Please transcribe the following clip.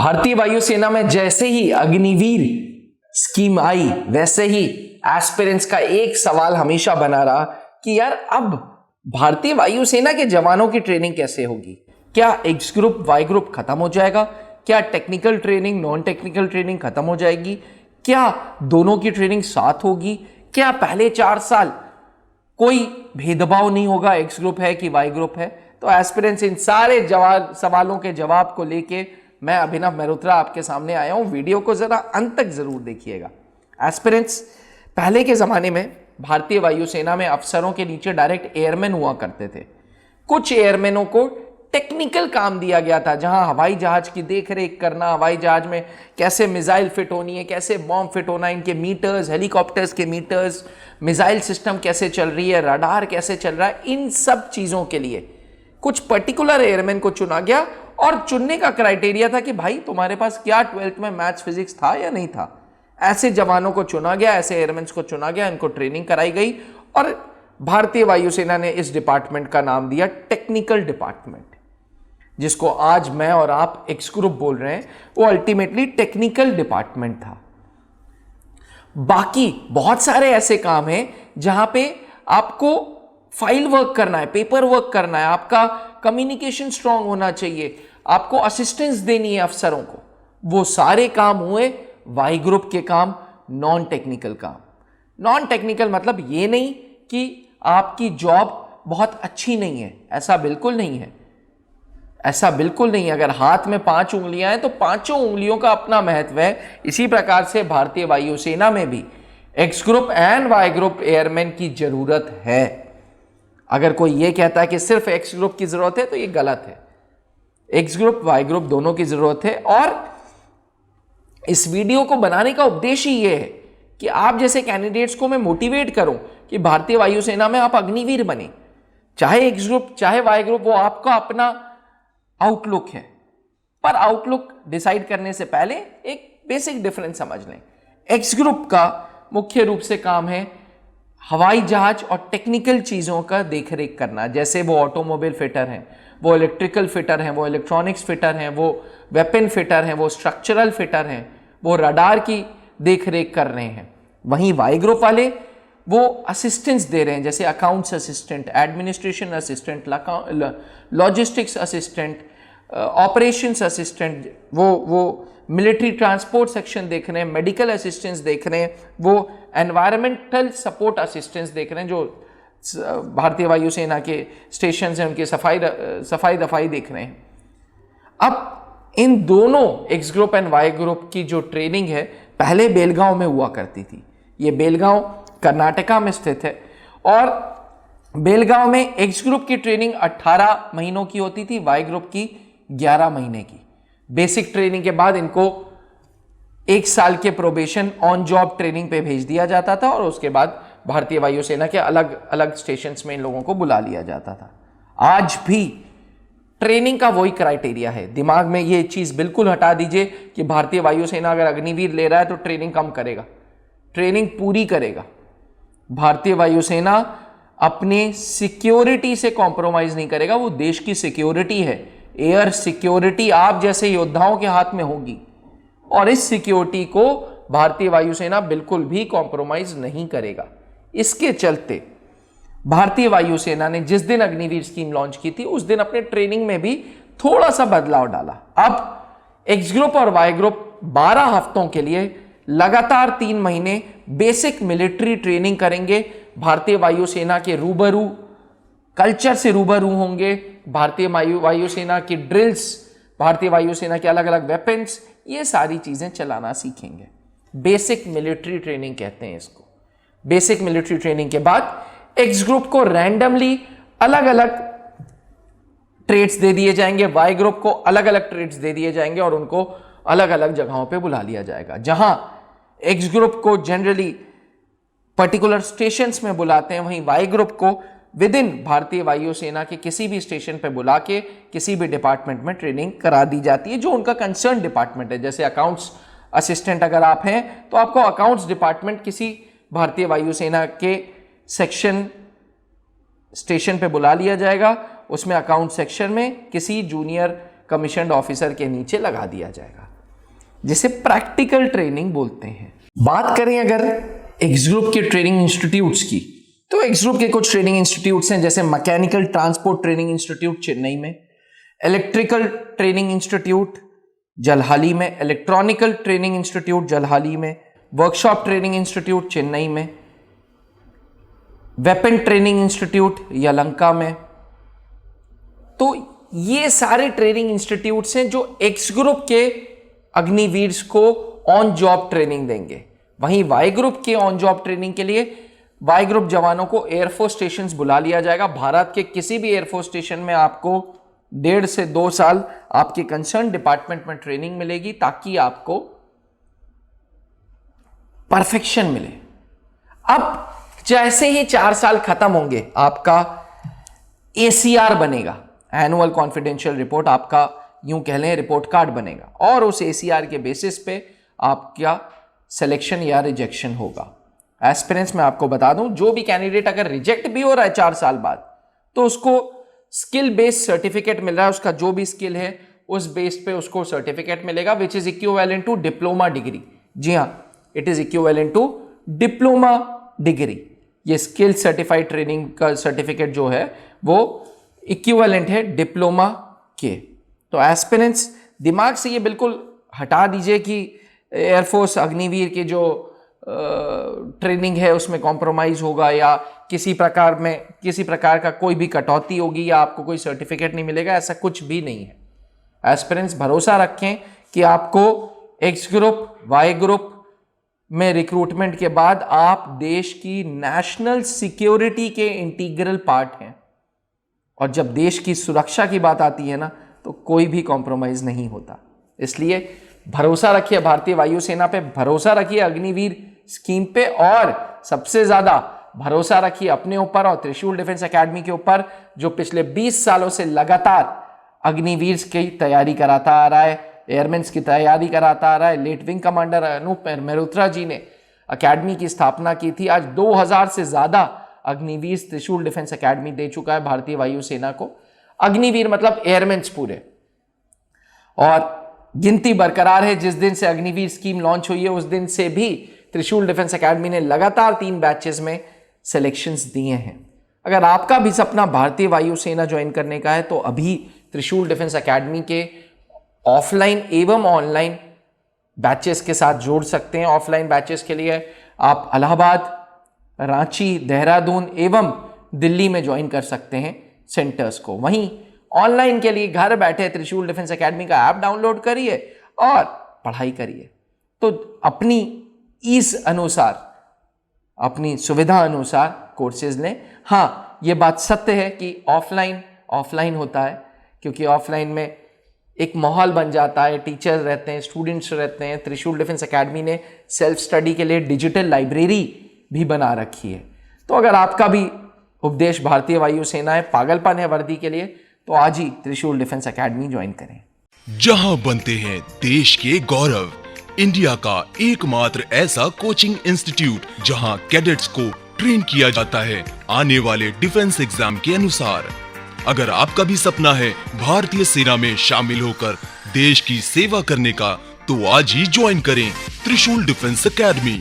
भारतीय वायुसेना में जैसे ही अग्निवीर स्कीम आई वैसे ही एस्पिरेंट्स का एक सवाल हमेशा बना रहा कि यार अब भारतीय वायुसेना के जवानों की ट्रेनिंग कैसे होगी। क्या एक्स ग्रुप वाई ग्रुप खत्म हो जाएगा? क्या technical training non technical training खत्म हो जाएगी? क्या दोनों की ट्रेनिंग साथ होगी? क्या पहले 4 साल कोई भेदभाव नहीं होगा, एक्स ग्रुप है कि वाई ग्रुप है? तो एस्पिरेंट्स इन सारे सवालों के जवाब को लेके मैं अभिनव मेहरोत्रा आपके सामने आया हूं। वीडियो को जरा अंत तक जरूर देखिएगा। एस्पिरेंट्स, पहले के जमाने में भारतीय वायुसेना में अफसरों के नीचे डायरेक्ट एयरमैन हुआ करते थे। कुछ एयरमैनों को टेक्निकल काम दिया गया था, जहां हवाई जहाज की देखरेख करना, हवाई जहाज में कैसे मिसाइल फिट होनी है, कैसे बॉम्ब फिट होना है, इनके मीटर्स, हेलीकॉप्टर्स के मीटर्स, मिसाइल सिस्टम कैसे चल रही है, रडार कैसे चल रहा है, इन सब चीजों के लिए कुछ पर्टिकुलर एयरमैन को चुना गया। और चुनने का क्राइटेरिया था कि भाई तुम्हारे पास क्या 12th में मैथ्स फिजिक्स था या नहीं था। ऐसे जवानों को चुना गया, ऐसे एयरमैन को चुना गया, इनको ट्रेनिंग कराई गई और भारतीय वायुसेना ने इस डिपार्टमेंट का नाम दिया टेक्निकल डिपार्टमेंट, जिसको आज मैं और आप एक्स ग्रुप बोल रहे हैं। वो अल्टीमेटली टेक्निकल डिपार्टमेंट था। बाकी बहुत सारे ऐसे काम हैं जहां पे आपको फाइल वर्क करना है, पेपर वर्क करना है, आपका कम्युनिकेशन स्ट्रांग होना चाहिए, आपको असिस्टेंस देनी है अफसरों को। वो सारे काम हुए वाई ग्रुप के काम, नॉन टेक्निकल काम। नॉन टेक्निकल मतलब ये नहीं कि आपकी जॉब बहुत अच्छी नहीं है, ऐसा बिल्कुल नहीं है। ऐसा बिल्कुल नहीं है। अगर हाथ में 5 उंगलियां हैं तो 5 उंगलियों का अपना महत्व है। इसी प्रकार से भारतीय वायुसेना में भी X group and Y group airmen की जरूरत है। अगर कोई यह कहता है कि सिर्फ एक्स ग्रुप की जरूरत है तो यह गलत है। एक्स ग्रुप वाई ग्रुप दोनों की जरूरत है। और इस वीडियो को बनाने का उद्देश्य यह है कि आप जैसे कैंडिडेट्स को मैं मोटिवेट करूं कि भारतीय वायुसेना में आप अग्निवीर बने। चाहे एक्स ग्रुप चाहे वाई ग्रुप, वो आपका अपना आउटलुक है, पर आउटलुक डिसाइड करने से पहले एक बेसिक डिफरेंस समझ लें। एक्स ग्रुप का मुख्य रूप से काम है हवाई जहाज और टेक्निकल चीजों का देखरेख करना। जैसे वो ऑटोमोबाइल फिटर हैं, वो इलेक्ट्रिकल फिटर हैं, वो इलेक्ट्रॉनिक्स फिटर हैं, वो वेपन फिटर हैं, वो स्ट्रक्चरल फिटर हैं, वो रडार की देखरेख कर रहे हैं। वहीं वाई ग्रुप वाले वो असिस्टेंस दे रहे हैं, जैसे accounts assistant, administration assistant, logistics assistant, operations assistant, वो मिलिट्री ट्रांसपोर्ट सेक्शन देख रहे हैं, मेडिकल असिस्टेंस देख रहे हैं, वो एनवायरमेंटल सपोर्ट असिस्टेंस देख रहे हैं, जो भारतीय वायुसेना के स्टेशन हैं उनकी सफाई दफाई देख रहे हैं। अब इन दोनों X group and Y group की जो ट्रेनिंग है पहले बेलगांव में हुआ करती थी। ये बेलगांव कर्नाटका में स्थित है और बेलगांव में एक्स ग्रुप की ट्रेनिंग 18 महीनों की होती थी, वाई ग्रुप की 11 महीने की। बेसिक ट्रेनिंग के बाद इनको 1 साल के प्रोबेशन ऑन जॉब ट्रेनिंग पे भेज दिया जाता था और उसके बाद भारतीय वायुसेना के अलग अलग स्टेशंस में इन लोगों को बुला लिया जाता था। आज भी ट्रेनिंग का वही क्राइटेरिया है। दिमाग में ये चीज बिल्कुल हटा दीजिए कि भारतीय वायुसेना अगर अग्निवीर ले रहा है तो ट्रेनिंग कम करेगा, ट्रेनिंग पूरी करेगा। भारतीय वायुसेना अपने सिक्योरिटी से कॉम्प्रोमाइज नहीं करेगा। वो देश की सिक्योरिटी है। एयर सिक्योरिटी आप जैसे योद्धाओं के हाथ में होगी और इस सिक्योरिटी को भारतीय वायुसेना बिल्कुल भी कॉम्प्रोमाइज नहीं करेगा। इसके चलते भारतीय वायुसेना ने जिस दिन अग्निवीर स्कीम लॉन्च की थी उस दिन अपने ट्रेनिंग में भी थोड़ा सा बदलाव डाला। अब एक्स ग्रुप और वाई ग्रुप 12 हफ्तों के लिए लगातार 3 महीने बेसिक मिलिट्री ट्रेनिंग करेंगे। भारतीय वायुसेना के रूबरू कल्चर से रूबरू होंगे। भारतीय वायुसेना की ड्रिल्स, भारतीय वायुसेना के अलग अलग वेपन्स, ये सारी चीजें चलाना सीखेंगे। बेसिक मिलिट्री ट्रेनिंग कहते हैं इसको। बेसिक मिलिट्री ट्रेनिंग के बाद एक्स ग्रुप को रैंडमली अलग अलग ट्रेड्स दे दिए जाएंगे, वाई ग्रुप को अलग अलग ट्रेड्स दे दिए जाएंगे और उनको अलग अलग जगहों पे बुला लिया जाएगा। जहां एक्स ग्रुप को जनरली पर्टिकुलर स्टेशंस में बुलाते हैं, वहीं वाई ग्रुप को विद इन भारतीय वायुसेना के किसी भी स्टेशन पे बुला के किसी भी डिपार्टमेंट में ट्रेनिंग करा दी जाती है जो उनका कंसर्न डिपार्टमेंट है। जैसे अकाउंट्स असिस्टेंट अगर आप हैं तो आपको अकाउंट्स डिपार्टमेंट किसी भारतीय वायुसेना के सेक्शन स्टेशन पे बुला लिया जाएगा, उसमें अकाउंट सेक्शन में किसी जूनियर कमीशन्ड ऑफिसर के नीचे लगा दिया जाएगा। जिसे प्रैक्टिकल ट्रेनिंग बोलते हैं। बात करें अगर एक्स ग्रुप के ट्रेनिंग इंस्टीट्यूट्स की, तो एक्स ग्रुप के कुछ ट्रेनिंग इंस्टीट्यूट्स हैं, जैसे mechanical transport training institute Chennai में, इलेक्ट्रिकल ट्रेनिंग इंस्टीट्यूट जलहाली में, इलेक्ट्रॉनिकल ट्रेनिंग इंस्टीट्यूट जलहाली में, वर्कशॉप ट्रेनिंग इंस्टीट्यूट चेन्नई में, वेपन ट्रेनिंग इंस्टीट्यूट यलहंका में। तो ये सारे ट्रेनिंग इंस्टीट्यूट्स हैं जो एक्स ग्रुप के अग्निवीर्स को ऑन जॉब ट्रेनिंग देंगे। वहीं वाई ग्रुप के ऑन जॉब ट्रेनिंग के लिए वाई ग्रुप जवानों को एयरफोर्स स्टेशंस बुला लिया जाएगा। भारत के किसी भी एयरफोर्स स्टेशन में आपको 1.5 से 2 साल आपके कंसर्न डिपार्टमेंट में ट्रेनिंग मिलेगी, ताकि आपको परफेक्शन मिले। अब जैसे ही 4 साल खत्म होंगे, आपका ACR बनेगा, एनुअल कॉन्फिडेंशियल रिपोर्ट, आपका यूं कह लें रिपोर्ट कार्ड बनेगा, और उस ACR के बेसिस पे आपका सिलेक्शन या रिजेक्शन होगा। एस्पिरेंट्स में आपको बता दूं, जो भी कैंडिडेट अगर रिजेक्ट भी हो रहा है 4 साल बाद, तो उसको स्किल बेस्ड सर्टिफिकेट मिल रहा है। उसका जो भी स्किल है उस बेस पे उसको सर्टिफिकेट मिलेगा, which is equivalent to diploma degree. जी हाँ, it is equivalent to diploma degree. ये स्किल सर्टिफाइड ट्रेनिंग का सर्टिफिकेट जो है वो इक्विवेलेंट है डिप्लोमा के। तो एस्पिरेंट्स दिमाग से ये बिल्कुल हटा दीजिए कि एयरफोर्स अग्निवीर के जो ट्रेनिंग है उसमें कॉम्प्रोमाइज होगा, या किसी प्रकार का कोई भी कटौती होगी, या आपको कोई सर्टिफिकेट नहीं मिलेगा। ऐसा कुछ भी नहीं है। एस्पिरेंट्स भरोसा रखें कि आपको एक्स ग्रुप, वाई ग्रुप में रिक्रूटमेंट के बाद आप देश की नेशनल सिक्योरिटी के इंटीग्रल पार्ट हैं, और जब देश की सुरक्षा की बात आती है ना, तो कोई भी कॉम्प्रोमाइज नहीं होता। इसलिए भरोसा रखिए भारतीय वायुसेना पे, भरोसा रखिए अग्निवीर स्कीम पे, और सबसे ज्यादा भरोसा रखिए अपने ऊपर और त्रिशूल डिफेंस एकेडमी के ऊपर, जो पिछले 20 सालों से लगातार अग्निवीर की तैयारी कराता आ रहा है, एयरमेन्स की तैयारी कराता आ रहा है। Late wing commander Anoop Mehrotra ji ने अकेडमी की स्थापना की थी। आज 2000 से ज्यादा अग्निवीर त्रिशूल डिफेंस एकेडमी दे चुका है भारतीय वायुसेना को। अग्निवीर मतलब एयरमेन्स पूरे, और गिनती बरकरार है। जिस दिन से अग्निवीर स्कीम लॉन्च हुई है उस दिन से भी त्रिशूल डिफेंस एकेडमी ने लगातार 3 बैचेस में सिलेक्शंस दिए हैं। अगर आपका भी सपना भारतीय वायुसेना ज्वाइन करने का है, तो अभी त्रिशूल डिफेंस एकेडमी के ऑफलाइन एवं ऑनलाइन बैचेस के साथ जोड़ सकते हैं। ऑफलाइन बैचेस के लिए आप इलाहाबाद, रांची, देहरादून एवं दिल्ली में ज्वाइन कर सकते हैं सेंटर्स को। वहीं ऑनलाइन के लिए घर बैठे त्रिशूल डिफेंस एकेडमी का ऐप डाउनलोड करिए और पढ़ाई करिए। तो अपनी ईज अनुसार, अपनी सुविधा अनुसार कोर्सेज लें। हाँ, ये बात सत्य है कि ऑफलाइन होता है, क्योंकि ऑफलाइन में एक माहौल बन जाता है, टीचर्स रहते हैं, स्टूडेंट्स रहते हैं। त्रिशूल डिफेंस एकेडमी ने सेल्फ स्टडी के लिए डिजिटल लाइब्रेरी भी बना रखी है। तो अगर आपका भी उपदेश भारतीय वायुसेना है, पागलपन है वर्दी के लिए, तो आज ही त्रिशूल डिफेंस एकेडमी ज्वाइन करें। जहां बनते हैं देश के गौरव, इंडिया का एकमात्र ऐसा कोचिंग इंस्टीट्यूट जहां कैडेट्स को ट्रेन किया जाता है आने वाले डिफेंस एग्जाम के अनुसार। अगर आपका भी सपना है भारतीय सेना में शामिल होकर देश की सेवा करने का, तो आज ही ज्वाइन करें त्रिशूल डिफेंस एकेडमी।